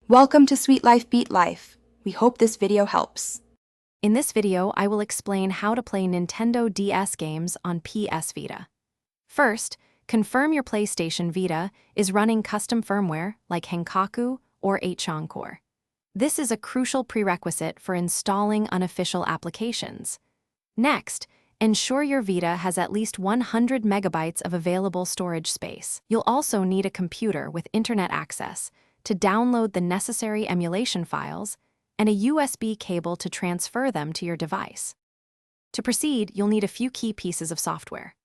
Welcome to Sweet Life Beat Life. We hope this video helps. In this video, I will explain how to play Nintendo DS games on PS Vita. First, confirm your PlayStation Vita is running custom firmware like Henkaku or 8chan Core. This is a crucial prerequisite for installing unofficial applications. Next, ensure your Vita has at least 100 megabytes of available storage space. You'll also need a computer with internet access to download the necessary emulation files and a USB cable to transfer them to your device. To proceed, you'll need a few key pieces of software.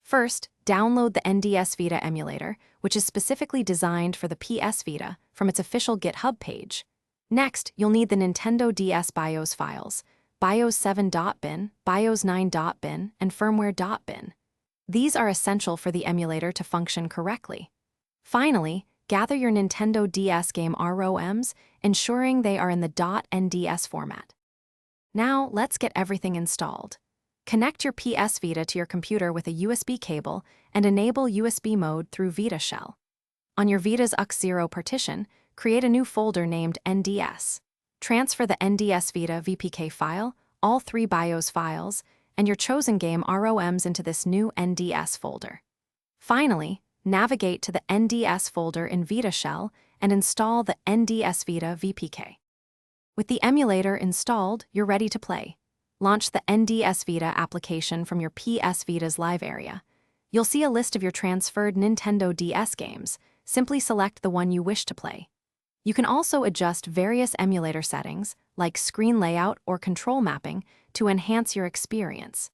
First, download the NDS Vita emulator, which is specifically designed for the PS Vita, from its official GitHub page. Next, you'll need the Nintendo DS BIOS files, BIOS7.bin, BIOS9.bin, and firmware.bin. These are essential for the emulator to function correctly. Finally, gather your Nintendo DS game ROMs, ensuring they are in the .nds format. Now, let's get everything installed. Connect your PS Vita to your computer with a USB cable and enable USB mode through Vita Shell. On your Vita's UX0 partition, create a new folder named NDS. Transfer the NDS Vita VPK file, all 3 BIOS files, and your chosen game ROMs into this new NDS folder. Finally, navigate to the NDS folder in Vita Shell and install the NDS Vita VPK. With the emulator installed, you're ready to play. Launch the NDS Vita application from your PS Vita's live area. You'll see a list of your transferred Nintendo DS games. Simply select the one you wish to play. You can also adjust various emulator settings, like screen layout or control mapping, to enhance your experience.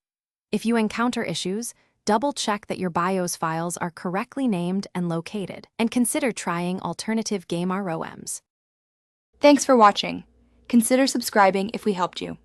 If you encounter issues, double-check that your BIOS files are correctly named and located, and consider trying alternative game ROMs. Thanks for watching. Consider subscribing if we helped you.